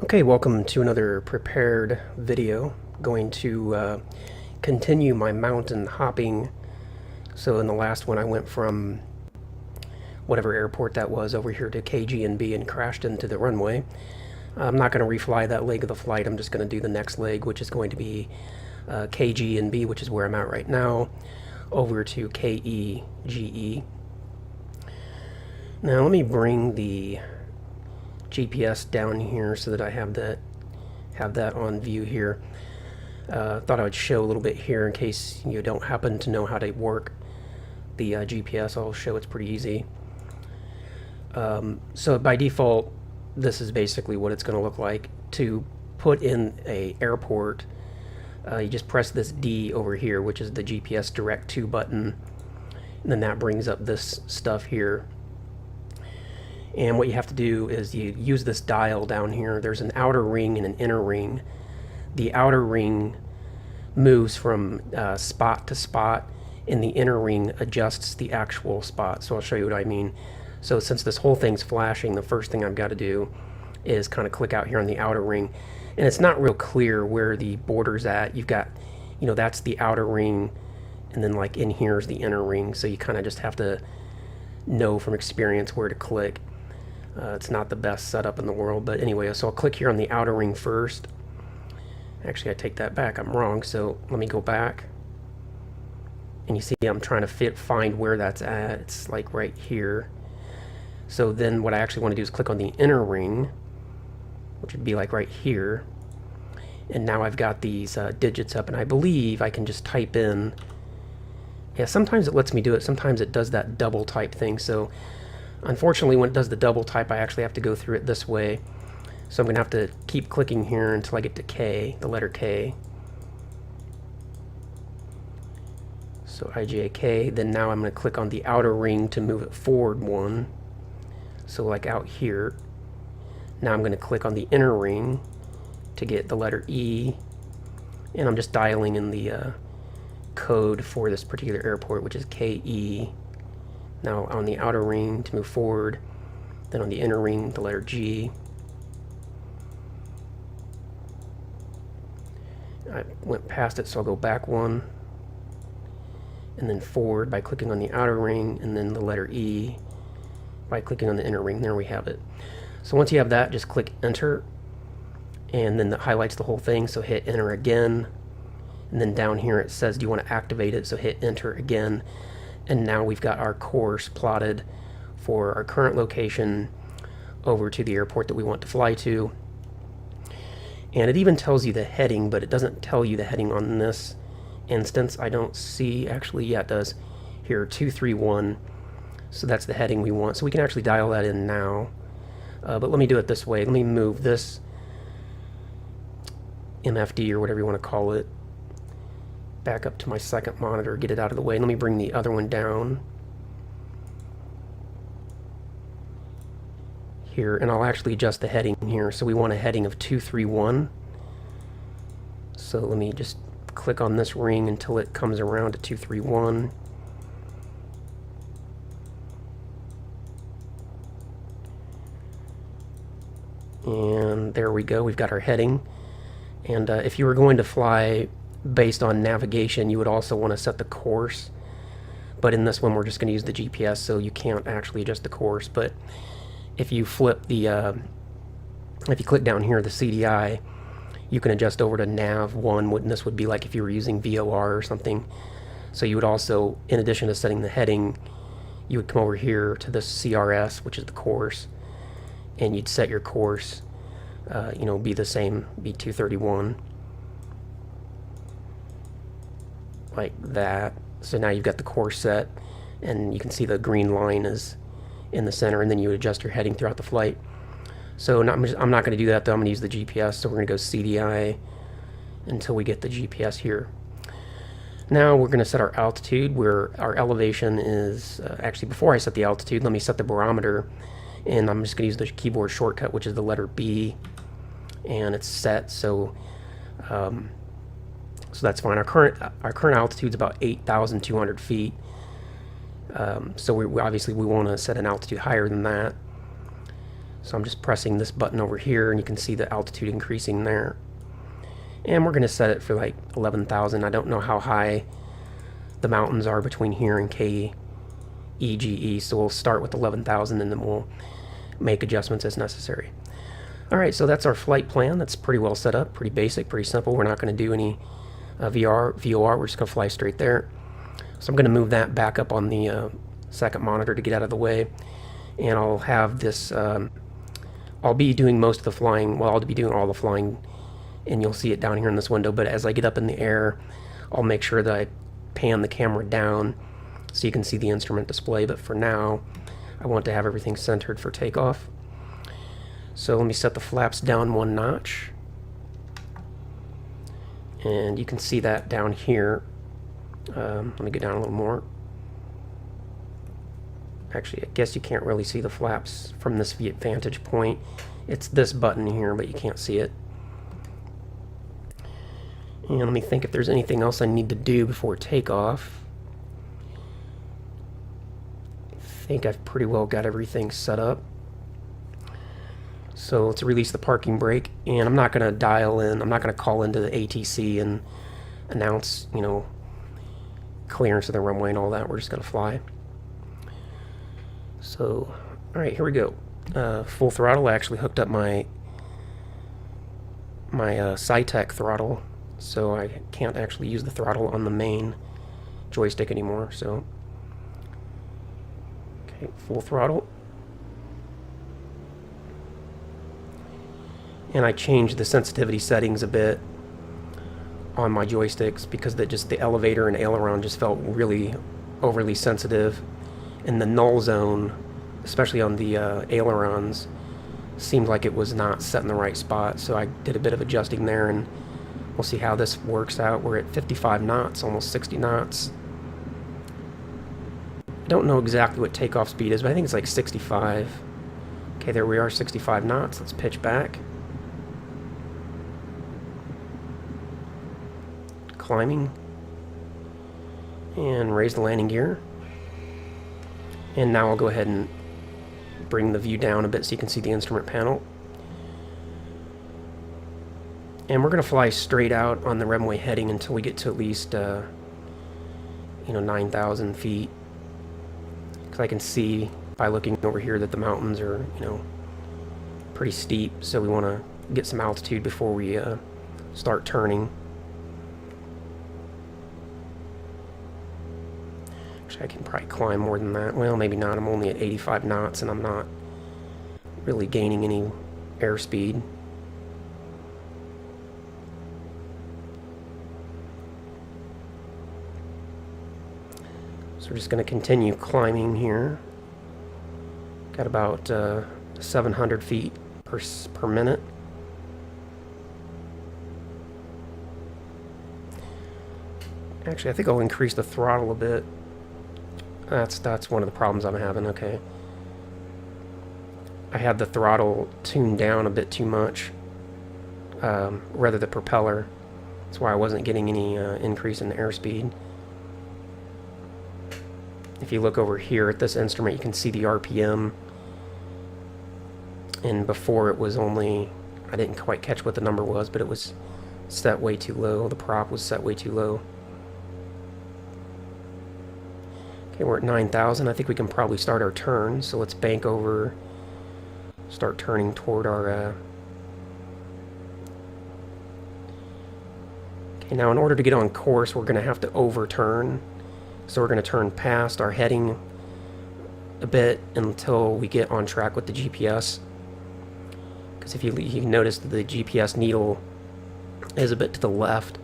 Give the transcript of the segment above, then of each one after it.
Okay, welcome to another prepared video. Going to continue my mountain hopping. So in the last one I went from whatever airport that was over here to KGNB and crashed into the runway. I'm not going to refly that leg of the flight. I'm just going to do the next leg, which is going to be KGNB, which is where I'm at right now, over to KEGE. Now let me bring the GPS down here so that I have that on view here. Thought I would show a little bit here in case you don't happen to know how to work the GPS. I'll show it's pretty easy. So by default, this is basically what it's going to look like. To put in a airport, you just press this D over here, which is the GPS Direct To button, and then that brings up this stuff here. And what you have to do is you use this dial down here. There's an outer ring and an inner ring. The outer ring moves from spot to spot, and the inner ring adjusts the actual spot. So I'll show you what I mean. So since this whole thing's flashing, the first thing I've got to do is kind of click out here on the outer ring. And it's not real clear where the border's at. You've got, that's the outer ring, and then like in here is the inner ring. So you kind of just have to know from experience where to click. It's not the best setup in the world, but anyway, so I'll click here on the outer ring first. Actually, I take that back. I'm wrong. So let me go back. And you see I'm trying to find where that's at. It's like right here. So then what I actually want to do is click on the inner ring, which would be like right here. And now I've got these digits up, and I believe I can just type in. Yeah, sometimes it lets me do it. Sometimes it does that double type thing. So unfortunately, when it does the double type, I actually have to go through it this way. So I'm going to have to keep clicking here until I get to K, the letter K. So IJK. Then now I'm going to click on the outer ring to move it forward one. So like out here. Now I'm going to click on the inner ring to get the letter E. And I'm just dialing in the code for this particular airport, which is KE. Now on the outer ring to move forward, then on the inner ring, the letter G. I went past it, so I'll go back one, and then forward by clicking on the outer ring, and then the letter E by clicking on the inner ring. There we have it. So once you have that, just click enter, and then that highlights the whole thing, so hit enter again, and then down here it says do you want to activate it, so hit enter again. And now we've got our course plotted for our current location over to the airport that we want to fly to. And it even tells you the heading, but it doesn't tell you the heading on this instance. I don't see, actually, yeah, it does. Here, 231. So that's the heading we want. So we can actually dial that in now. But let me do it this way. Let me move this MFD or whatever you want to call it back up to my second monitor, get it out of the way. Let me bring the other one down here, and I'll actually adjust the heading here. So we want a heading of 231. So let me just click on this ring until it comes around to 231. And there we go. We've got our heading. And if you were going to fly based on navigation, you would also want to set the course, but in this one we're just going to use the GPS, so you can't actually adjust the course. But if you flip the if you click down here, the CDI, you can adjust over to nav 1, and this would be like if you were using VOR or something. So you would also, in addition to setting the heading, you would come over here to this CRS, which is the course, and you'd set your course be the same, be 231, like that. So now you've got the course set, and you can see the green line is in the center, and then you would adjust your heading throughout the flight. So I'm not going to do that though. I'm going to use the GPS, so we're going to go CDI until we get the GPS here. Now we're going to set our altitude, where our elevation is, actually before I set the altitude, let me set the barometer, and I'm just going to use the keyboard shortcut, which is the letter B, and it's set. So so that's fine. Our current altitude is about 8,200 feet. So we obviously we want to set an altitude higher than that. So I'm just pressing this button over here, and you can see the altitude increasing there. And we're going to set it for like 11,000. I don't know how high the mountains are between here and KEGE, so we'll start with 11,000 and then we'll make adjustments as necessary. Alright, so that's our flight plan. That's pretty well set up, pretty basic, pretty simple. We're not going to do any VOR. We're just going to fly straight there. So I'm going to move that back up on the second monitor to get out of the way. And I'll have this, I'll be doing most of the flying, well, I'll be doing all the flying, and you'll see it down here in this window. But as I get up in the air, I'll make sure that I pan the camera down so you can see the instrument display. But for now, I want to have everything centered for takeoff. So let me set the flaps down 1 notch. And you can see that down here. Let me go down a little more. Actually, I guess you can't really see the flaps from this vantage point. It's this button here, but you can't see it. And let me think if there's anything else I need to do before takeoff. I think I've pretty well got everything set up. So let's release the parking brake, and I'm not going to dial in, I'm not going to call into the ATC and announce, you know, clearance of the runway and all that. We're just going to fly. So, alright, here we go. Full throttle. I actually hooked up my SciTech throttle, so I can't actually use the throttle on the main joystick anymore. So, okay, full throttle. And I changed the sensitivity settings a bit on my joysticks because the elevator and aileron just felt really overly sensitive. And the null zone, especially on the ailerons, seemed like it was not set in the right spot. So I did a bit of adjusting there, and we'll see how this works out. We're at 55 knots, almost 60 knots. I don't know exactly what takeoff speed is, but I think it's like 65. Okay, there we are, 65 knots. Let's pitch back. Climbing. And raise the landing gear. And now I'll go ahead and bring the view down a bit so you can see the instrument panel. And we're going to fly straight out on the runway heading until we get to at least, 9,000 feet. Because I can see by looking over here that the mountains are, pretty steep. So we want to get some altitude before we start turning. I can probably climb more than that. Well, maybe not. I'm only at 85 knots and I'm not really gaining any airspeed. So we're just going to continue climbing here. Got about 700 feet per minute. Actually, I think I'll increase the throttle a bit. That's one of the problems I'm having. Okay, I had the throttle tuned down a bit too much, rather the propeller. That's why I wasn't getting any increase in the airspeed. If you look over here at this instrument, you can see the RPM, and before it was only, I didn't quite catch what the number was, but it was set way too low. The prop was set way too low. Okay, we're at 9,000. I think we can probably start our turn. So let's bank over, start turning toward our... Okay, now in order to get on course, we're going to have to overturn. So we're going to turn past our heading a bit until we get on track with the GPS. Because if you notice, the GPS needle is a bit to the left,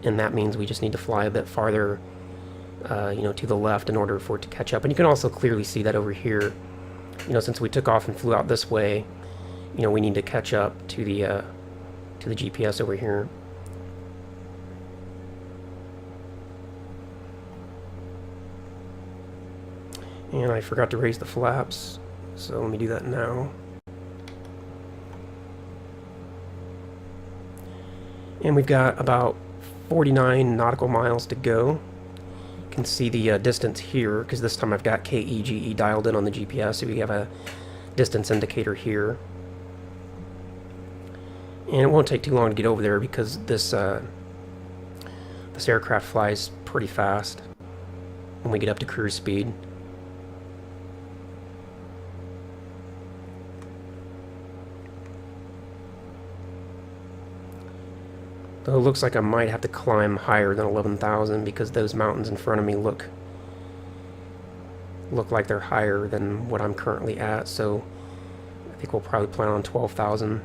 and that means we just need to fly a bit farther to the left in order for it to catch up. And you can also clearly see that over here, since we took off and flew out this way, we need to catch up to the GPS over here. And I forgot to raise the flaps, so let me do that now. And we've got about 49 nautical miles to go. Can see the distance here, because this time I've got KEGE dialed in on the GPS, so we have a distance indicator here. And it won't take too long to get over there because this aircraft flies pretty fast when we get up to cruise speed. Though it looks like I might have to climb higher than 11,000 because those mountains in front of me look like they're higher than what I'm currently at, so I think we'll probably plan on 12,000.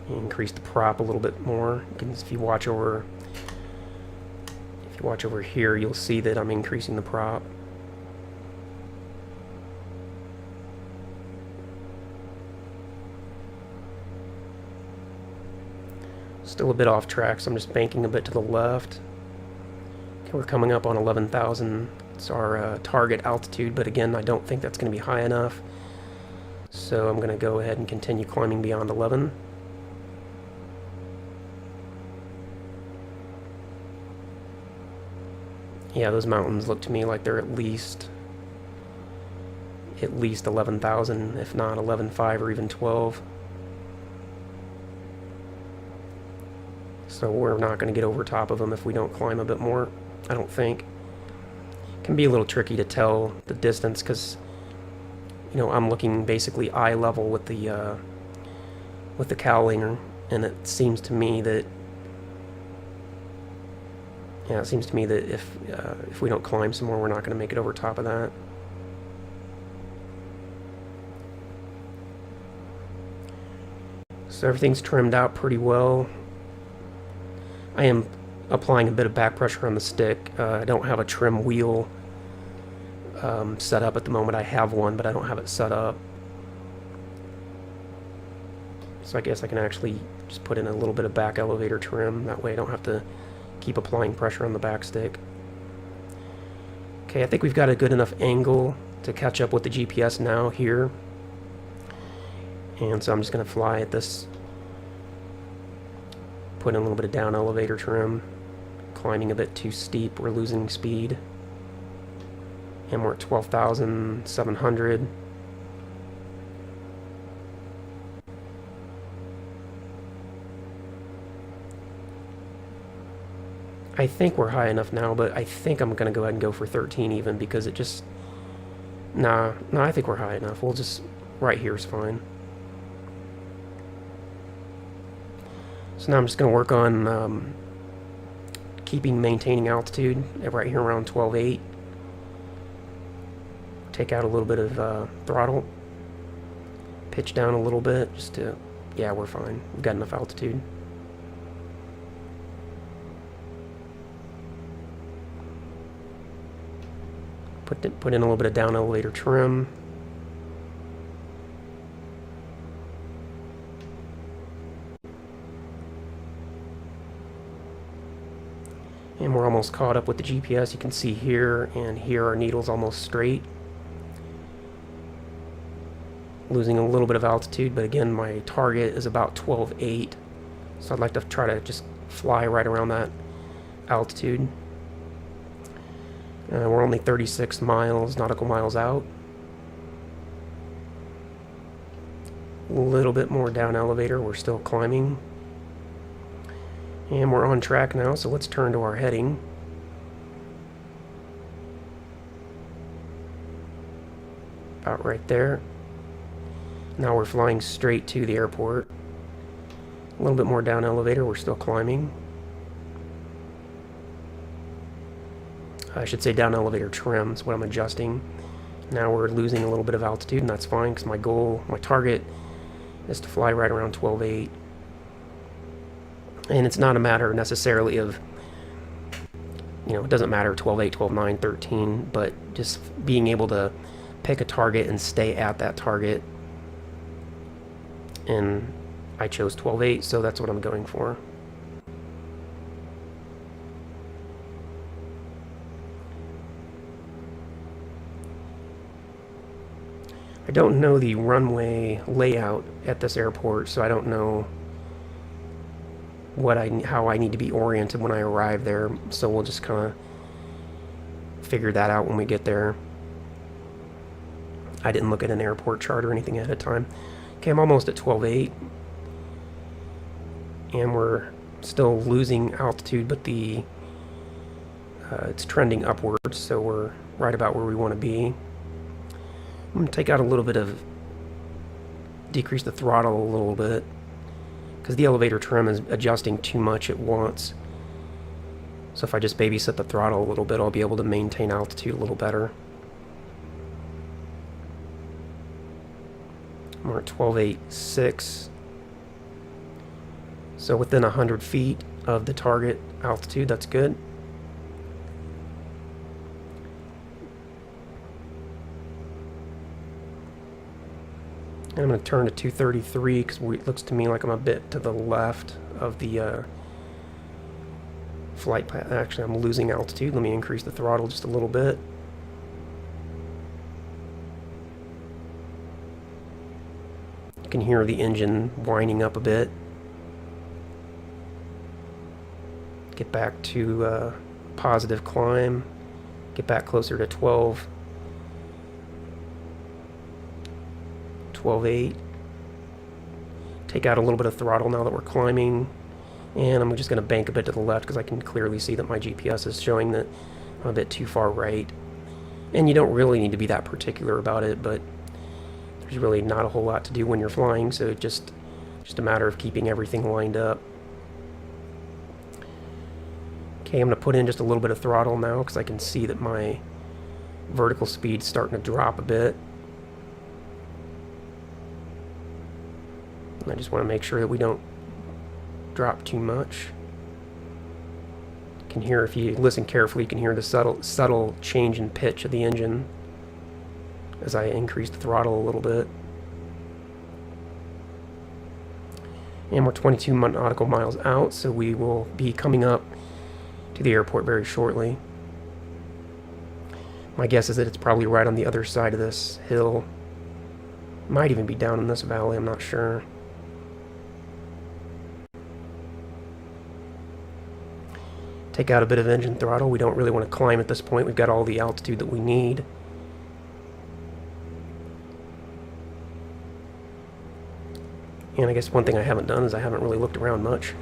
Increase the prop a little bit more. If you watch over here, you'll see that I'm increasing the prop. Still a bit off track, so I'm just banking a bit to the left. Okay, we're coming up on 11,000. It's our target altitude, but again, I don't think that's going to be high enough. So I'm going to go ahead and continue climbing beyond 11. Yeah, those mountains look to me like they're at least 11,000, if not 11,500 or even 12. So we're not going to get over top of them if we don't climb a bit more, I don't think. It can be a little tricky to tell the distance because, you know, I'm looking basically eye level with the cowlinger, and it seems to me that if we don't climb some more, we're not going to make it over top of that. So everything's trimmed out pretty well. I am applying a bit of back pressure on the stick. I don't have a trim wheel set up at the moment. I have one, but I don't have it set up. So I guess I can actually just put in a little bit of back elevator trim. That way I don't have to keep applying pressure on the back stick. Okay, I think we've got a good enough angle to catch up with the GPS now here. And so I'm just going to fly at this, put in a little bit of down elevator trim, climbing a bit too steep, we're losing speed. And we're at 12,700. I think we're high enough now, but I think I'm going to go ahead and go for 13 even because it just... Nah, I think we're high enough. We'll just... Right here is fine. So now I'm just going to work on maintaining altitude right here around 12.8. Take out a little bit of throttle. Pitch down a little bit just to... Yeah, we're fine. We've got enough altitude. Put in a little bit of down elevator trim. And we're almost caught up with the GPS. You can see here and here our needle's almost straight. Losing a little bit of altitude, but again my target is about 12.8. So I'd like to try to just fly right around that altitude. We're only 36 nautical miles out. A little bit more down elevator, we're still climbing. And we're on track now, so let's turn to our heading. About right there. Now we're flying straight to the airport. A little bit more down elevator, we're still climbing. I should say down elevator trim is what I'm adjusting. Now we're losing a little bit of altitude, and that's fine because my target is to fly right around 12.8. And it's not a matter necessarily of, you know, it doesn't matter 12.8, 12.9, 13, but just being able to pick a target and stay at that target. And I chose 12.8, so that's what I'm going for. I don't know the runway layout at this airport, so I don't know how I need to be oriented when I arrive there. So we'll just kind of figure that out when we get there. I didn't look at an airport chart or anything ahead of time. Okay, I'm almost at 12.8. And we're still losing altitude, but the it's trending upwards, so we're right about where we want to be. I'm going to take out a little bit of, decrease the throttle a little bit, because the elevator trim is adjusting too much at once. So if I just babysit the throttle a little bit, I'll be able to maintain altitude a little better. We're at 12.86. So within 100 feet of the target altitude, that's good. And I'm going to turn to 233 because it looks to me like I'm a bit to the left of the flight path. Actually, I'm losing altitude. Let me increase the throttle just a little bit. You can hear the engine winding up a bit. Get back to positive climb. Get back closer to 12.8. Take out a little bit of throttle now that we're climbing. And I'm just going to bank a bit to the left because I can clearly see that my GPS is showing that I'm a bit too far right. And you don't really need to be that particular about it, but there's really not a whole lot to do when you're flying, so just a matter of keeping everything lined up. Okay, I'm going to put in just a little bit of throttle now because I can see that my vertical speed's starting to drop a bit. And I just want to make sure that we don't drop too much. You can hear, if you listen carefully, you can hear the subtle change in pitch of the engine as I increase the throttle a little bit. And we're 22 nautical miles out, so we will be coming up to the airport very shortly. My guess is that it's probably right on the other side of this hill. Might even be down in this valley, I'm not sure. Take out a bit of engine throttle. We don't really want to climb at this point. We've got all the altitude that we need. And I guess one thing I haven't done is I haven't really looked around much.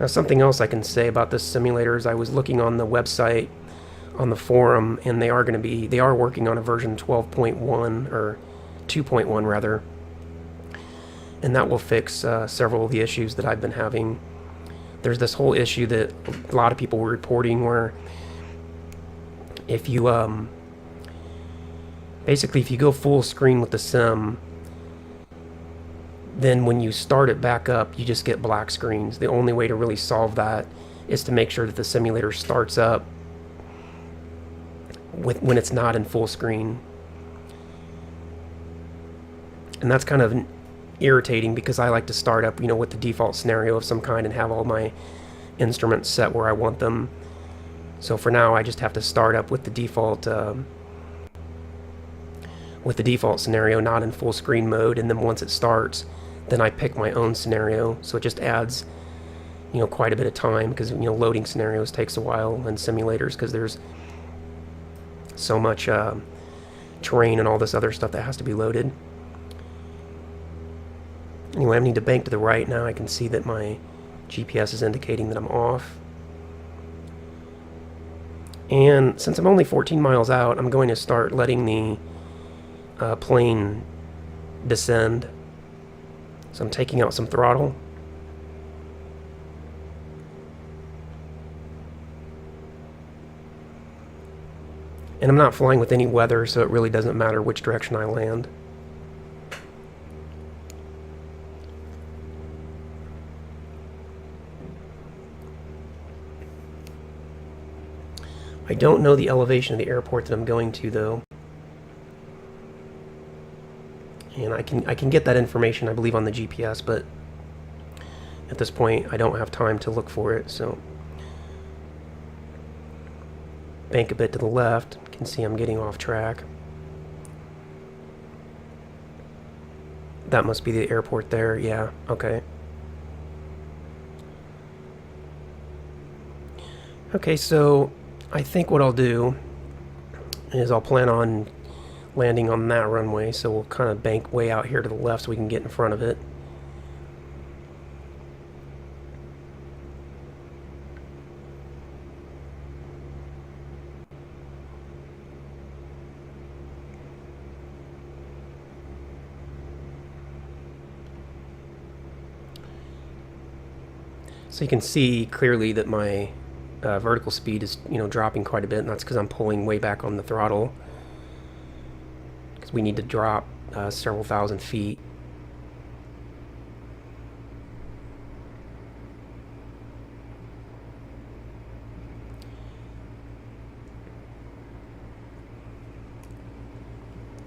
Now, something else I can say about this simulator is I was looking on the website, on the forum, and they are working on a version 12.1, or 2.1 rather, and that will fix several of the issues that I've been having. There's this whole issue that a lot of people were reporting where if you basically if you go full screen with the sim, then when you start it back up, you just get black screens. The only way to really solve that is to make sure that the simulator starts up when it's not in full screen. And that's kind of irritating because I like to start up, with the default scenario of some kind and have all my instruments set where I want them. So for now, I just have to start up with the default scenario, not in full screen mode, and then once it starts, then I pick my own scenario. So it just adds, quite a bit of time because loading scenarios takes a while in simulators because there's so much terrain and all this other stuff that has to be loaded. Anyway, I need to bank to the right now. I can see that my GPS is indicating that I'm off. And since I'm only 14 miles out, I'm going to start letting the plane descend. So I'm taking out some throttle. And I'm not flying with any weather, so it really doesn't matter which direction I land. I don't know the elevation of the airport that I'm going to, though. And I can get that information, I believe, on the GPS, but at this point I don't have time to look for it, so bank a bit to the left. You can see I'm getting off track. That must be the airport there, yeah, okay. Okay, so I think what I'll do is I'll plan on landing on that runway, so we'll kind of bank way out here to the left so we can get in front of it. So you can see clearly that my vertical speed is, dropping quite a bit, and that's because I'm pulling way back on the throttle, because we need to drop several thousand feet.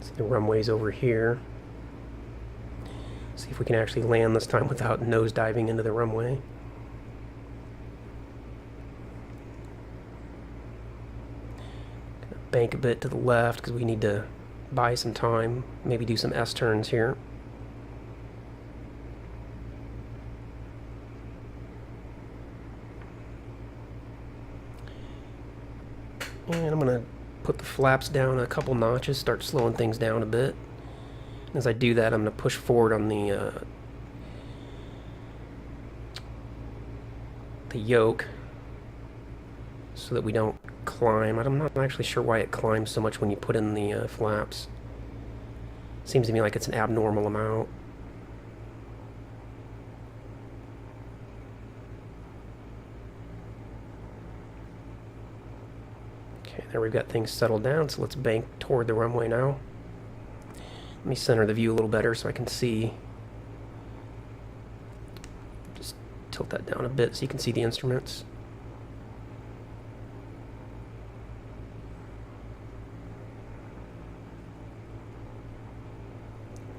So the runway's over here. See if we can actually land this time without nose diving into the runway. Bank a bit to the left because we need to buy some time, maybe do some S-turns here. And I'm going to put the flaps down a couple notches, start slowing things down a bit. As I do that, I'm going to push forward on the yoke so that we don't climb. I'm not actually sure why it climbs so much when you put in the flaps. Seems to me like it's an abnormal amount. Okay, there we've got things settled down, so let's bank toward the runway now. Let me center the view a little better so I can see. Just tilt that down a bit so you can see the instruments.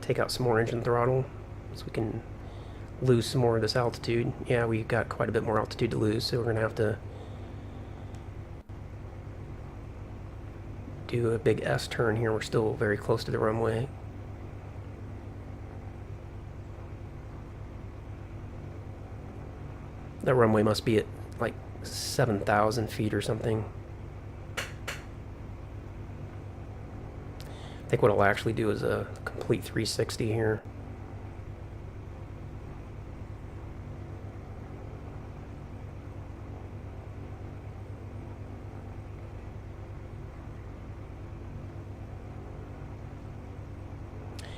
Take out some more engine throttle so we can lose some more of this altitude. Yeah, we've got quite a bit more altitude to lose, so we're going to have to do a big S-turn here. We're still very close to the runway. That runway must be at like 7,000 feet or something. I think what I'll actually do is a complete 360 here.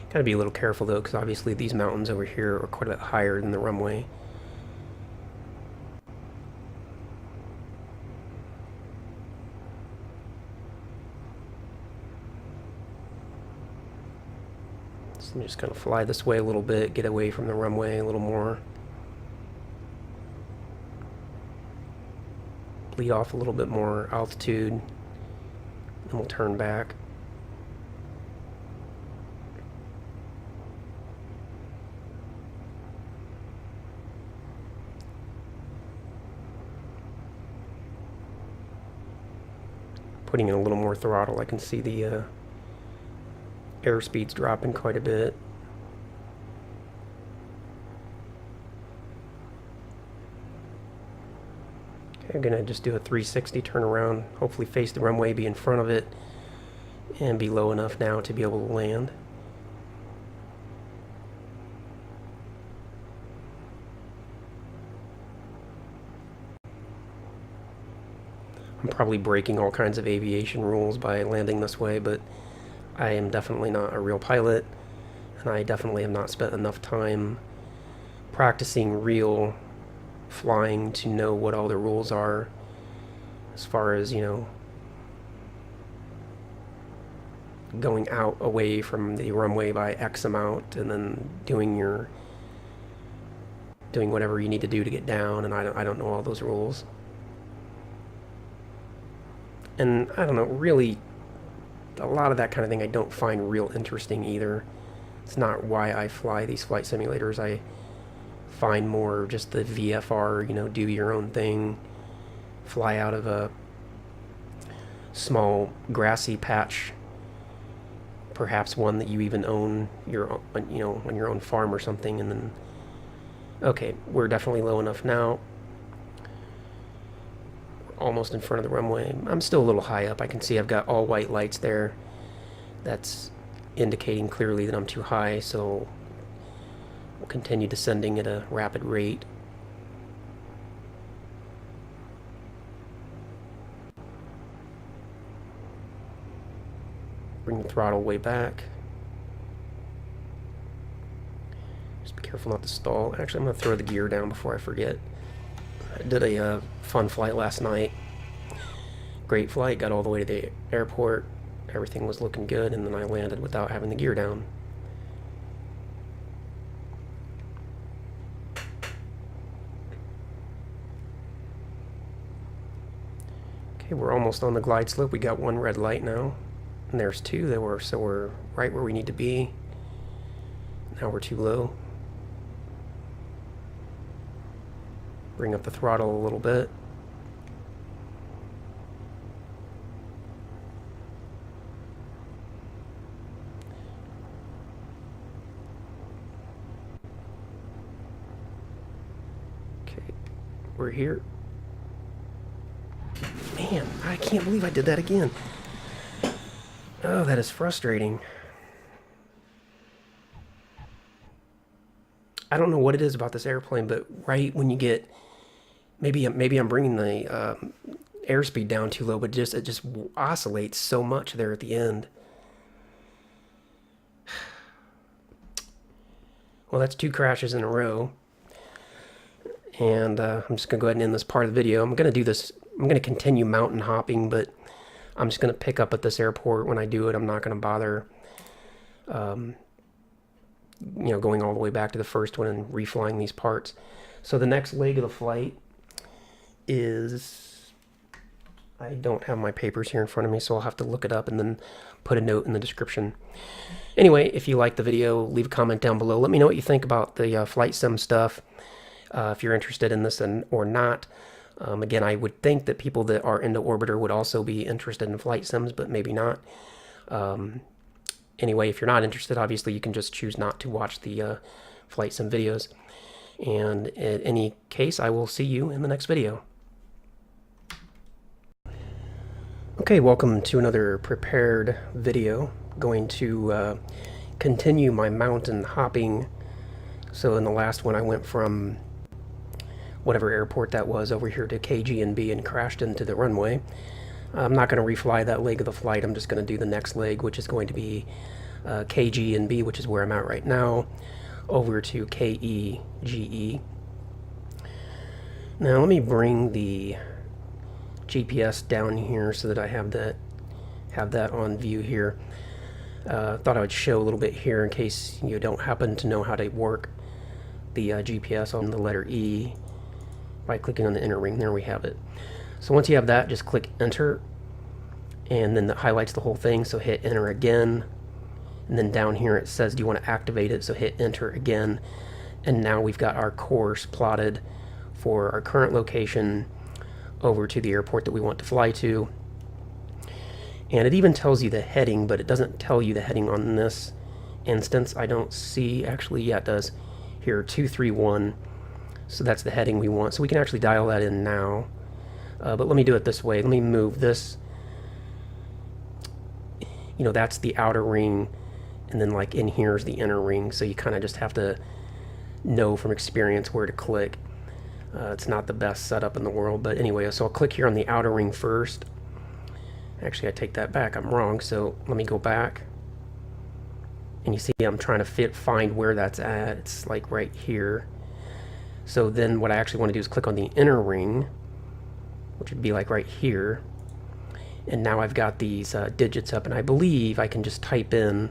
Gotta be a little careful though, because obviously these mountains over here are quite a bit higher than the runway. So I'm just gonna fly this way a little bit, get away from the runway a little more. Bleed off a little bit more altitude, and we'll turn back. Putting in a little more throttle, I can see the airspeed's dropping quite a bit. Okay, I'm gonna just do a 360 turn around, hopefully face the runway, be in front of it, and be low enough now to be able to land. I'm probably breaking all kinds of aviation rules by landing this way, but I am definitely not a real pilot, and I definitely have not spent enough time practicing real flying to know what all the rules are as far as, going out away from the runway by X amount and then doing whatever you need to do to get down, and I don't know all those rules. And I don't know, really, a lot of that kind of thing I don't find real interesting either. It's not why I fly these flight simulators. I find more just the VFR, do your own thing, fly out of a small grassy patch, perhaps one that you even own on your own farm or something, and then, okay, we're definitely low enough now. almost in front of the runway. I'm still a little high up. I can see I've got all white lights there. That's indicating clearly that I'm too high, so we'll continue descending at a rapid rate. Bring the throttle way back. Just be careful not to stall. Actually, I'm going to throw the gear down before I forget. I did a fun flight last night. Great flight, got all the way to the airport. Everything was looking good, and then I landed without having the gear down. Okay, we're almost on the glide slope. We got one red light now, and there's two. So we're right where we need to be. Now we're too low. Bring up the throttle a little bit. Okay, we're here. Man, I can't believe I did that again. Oh, that is frustrating. I don't know what it is about this airplane, but right when you get, maybe I'm bringing the airspeed down too low, but it just oscillates so much there at the end. Well, that's 2 crashes in a row, and I'm just gonna go ahead and end this part of the video. I'm gonna continue mountain hopping, but I'm just gonna pick up at this airport when I do it. I'm not gonna bother going all the way back to the first one and reflying these parts. So the next leg of the flight is, I don't have my papers here in front of me, so I'll have to look it up and then put a note in the description. Anyway, if you like the video, leave a comment down below. Let me know what you think about the flight sim stuff, if you're interested in this or not. Again, I would think that people that are into Orbiter would also be interested in flight sims, but maybe not. Anyway, if you're not interested, obviously you can just choose not to watch the flight sim videos. And in any case, I will see you in the next video. Okay, welcome to another prepared video. Going to continue my mountain hopping. So in the last one, I went from whatever airport that was over here to KGNB and crashed into the runway. I'm not going to refly that leg of the flight. I'm just going to do the next leg, which is going to be KGNB, which is where I'm at right now, over to KEGE. Now let me bring the GPS down here so that I have that on view here. Thought I would show a little bit here in case you don't happen to know how to work the GPS on the letter E by clicking on the inner ring. There we have it. So once you have that, just click enter, and then that highlights the whole thing, so hit enter again, and then down here it says do you want to activate it, so hit enter again, and now we've got our course plotted for our current location over to the airport that we want to fly to. And it even tells you the heading, but it doesn't tell you the heading on this instance. I don't see, actually, yeah, it does. Here, 231. So that's the heading we want. So we can actually dial that in now. But let me do it this way. Let me move this. That's the outer ring. And then like in here is the inner ring. So you kind of just have to know from experience where to click. It's not the best setup in the world. But anyway, so I'll click here on the outer ring first. Actually, I take that back. I'm wrong. So let me go back. And you see I'm trying to find where that's at. It's like right here. So then what I actually want to do is click on the inner ring, which would be like right here. And now I've got these digits up, and I believe I can just type in.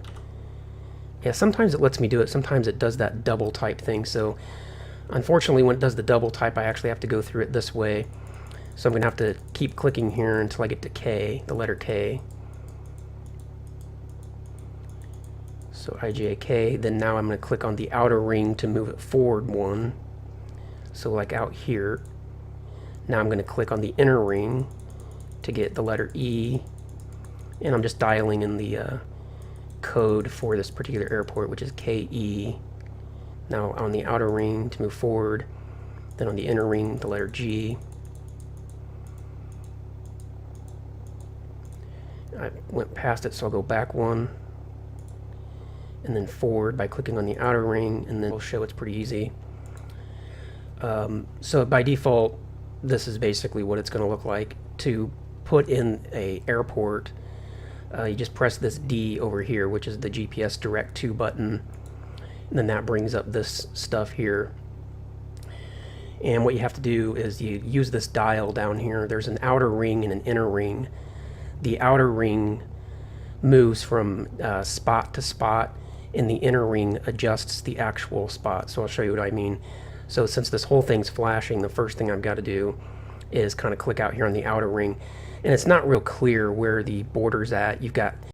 Yeah, sometimes it lets me do it. Sometimes it does that double type thing. So unfortunately, when it does the double type, I actually have to go through it this way. So I'm going to have to keep clicking here until I get to K, the letter K. So IJK, then now I'm going to click on the outer ring to move it forward one. So like out here. Now I'm going to click on the inner ring to get the letter E. And I'm just dialing in the code for this particular airport, which is KE. Now on the outer ring to move forward. Then on the inner ring, the letter G. I went past it, so I'll go back one and then forward by clicking on the outer ring, and then it'll show it's pretty easy. So by default, this is basically what it's going to look like. To put in a airport, you just press this D over here, which is the GPS Direct to button, and then that brings up this stuff here. And what you have to do is you use this dial down here. There's an outer ring and an inner ring. The outer ring moves from spot to spot, and the inner ring adjusts the actual spot. So I'll show you what I mean. So since this whole thing's flashing, the first thing I've got to do is kind of click out here on the outer ring, and it's not real clear where the border's at. You've got